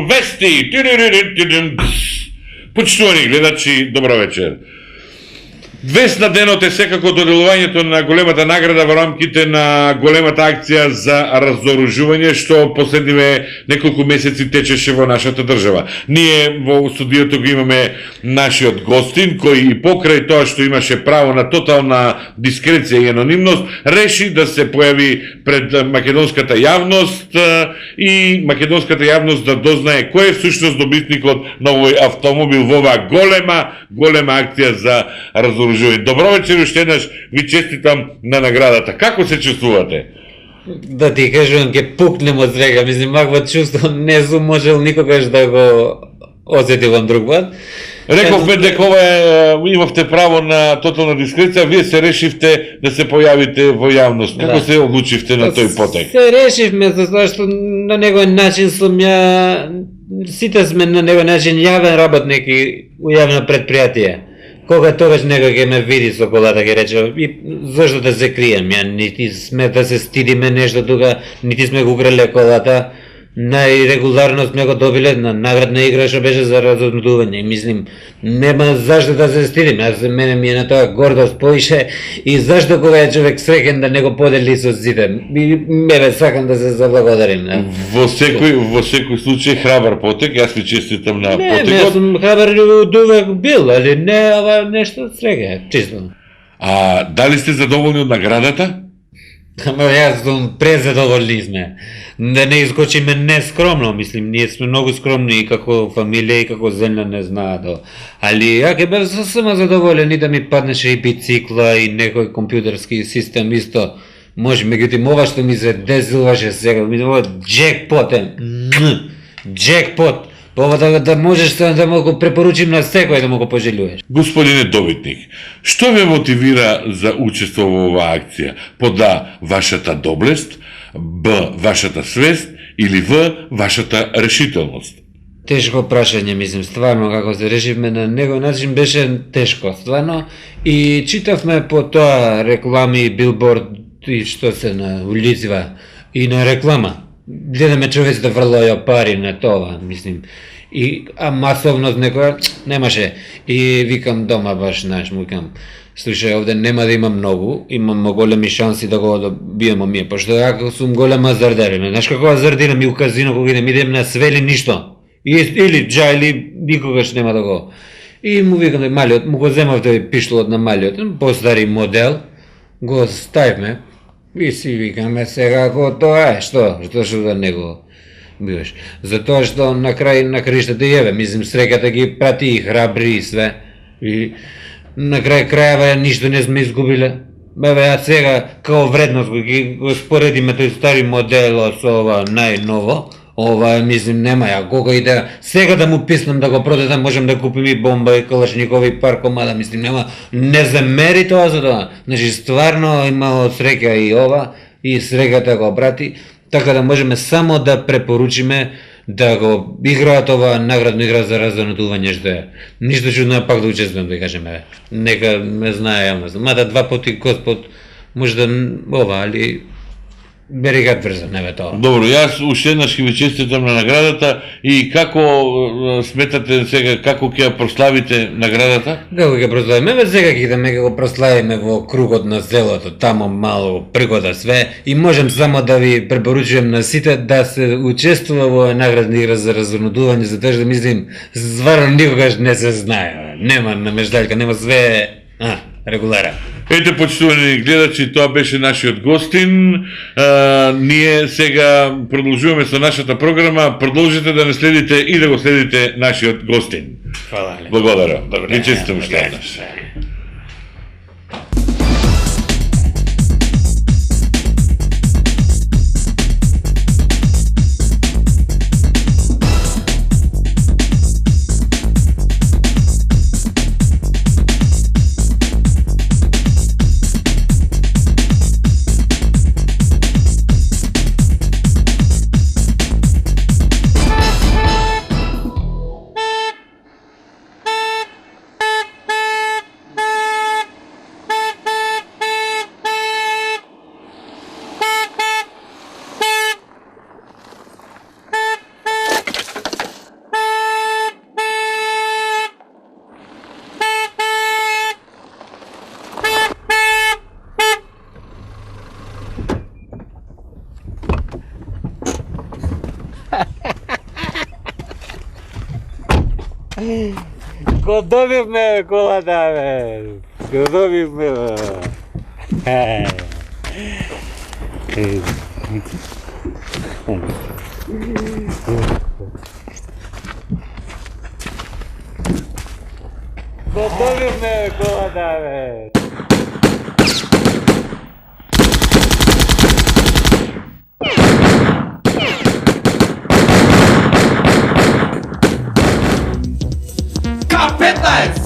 Вести! Почитувани гледачи, добро вечер. Вест на денот е секако доделувањето на големата награда во рамките на големата акција за разоружување што последниве неколку месеци течеше во нашата држава. Ние во студиото го имаме нашиот гостин кој и покрај тоа што имаше право на тотална дискреција и анонимност, реши да се појави пред македонската јавност и македонската јавност да дознае кој е всушност добитникот на овој автомобил во оваа голема акција за разоружување. Добро вечер, уште еднаш ви честитам на наградата. Како се чувствувате? Да ти кажам, ќе пукнем од среќа. Мислим, вакво чувство не сум можел никогаш да го осетивам друг пат. Рековме дека ова имавте право на тотална дискреција, вие се решивте да се појавите во јавност. Како се одлучивте на тој потек? Се решивме затоа што на некој начин сум сите сме на некој начин јавен работник и у јавно предпријатие. Кога тогаш некој ќе ме види со колата, ќе рече, и зашто да се крием, нити сме да се стидиме нешто тука, нити сме го украле колата, најрегуларно сме го добиле на наградна игра што беше за разонудување. Мислим, нема зашто да се стидиме, мене ми е на тоа гордост поише и зашто кога е човек среќен да не го подели со сите. Мене сакам да се заблагодарим. Во секој случај храбар потек, јас ви честитам на потекот. Не, сум храбар довек бил, али не ова нешто среќа, чисто. А дали сте задоволни од наградата? Ама јас сум презадоволни сме. Да не искочиме нескромно, мислим, ние сме многу скромни и како фамилија и како земја не знаат. Али ја ќе бев сосема задоволен и да ми паднеше и бицикла и некој компјутерски систем исто. Може, меѓутоа ова што ми се десилаше сега, ми ова джекпот е. Джекпот. Ова да можеш да му го препоручим на секој да му го пожелуваш. Господине добитник, што ве мотивира за учество во оваа акција? Под А, вашата доблест, Б, вашата свест или В, вашата решителност? Тешко прашање, мислим, стварно како се решивме на некој начин беше тешко, стварно. И читавме по тоа реклами, билборд и што се на улицива и на реклама. Гледаме човеци да врлаја пари на тоа, мислим. А масовност некоја немаше. И викам дома баш, му викам, слушај, овде нема да има многу, имам големи шанси да го добием ние, пошто ја сум голема азардарина. Знаеш како азардирам и у казино кога идем на свели ништо. Или джа, или никогаш нема да го. И му викам да малиот, му го земав тој пиштолот на малиот, постари модел, го ставивме. И си викаме сега ако тоа е, што да него биеш. Затоа што на крајштата јеве, мислим среќата ги прати и храбри и све. И на крајава ништо не сме изгубиле. Ја сега као вредност го споредиме тој стари модел со ова најново, ова мислим нема ја кога и да сега да му писнам да го продадам, можам да купим и бомба и калашникови и пар комада, мислим нема, не замери тоа за тоа. Значи стварно имало среќа и ова и среќата го брати, така да можеме само да препоручиме да го играат ова наградна игра за разонудување што е. Ништо чудно пак да учествувам, да кажеме. Нека ме знае јавност. Мада два пати Господ може да ова, али берегат врза, не бе тоа. Добро, јас уште еднаш ќе ви честитам на наградата и како сметате сега, како ќе ја прославите наградата? Како ќе прославиме? Сега ќе идеме ќе го прославиме во кругот на селото, тамо мало пригода све и можем само да ви препоручувам на сите да се учествува во наградна игра за разонудување, затоа што мислим стварно никогаш не се знае. Нема намешталка, нема све регулара. Ете, почитувани гледачи, тоа беше нашиот гостин. Ние сега продолжуваме со нашата програма. Продолжите да не следите и да го следите нашиот гостин. Фала. Благодарам. И честитам уште еднаш. Добив ме колата, бе. Добив ме, бе. Добив ме колата, бе. K15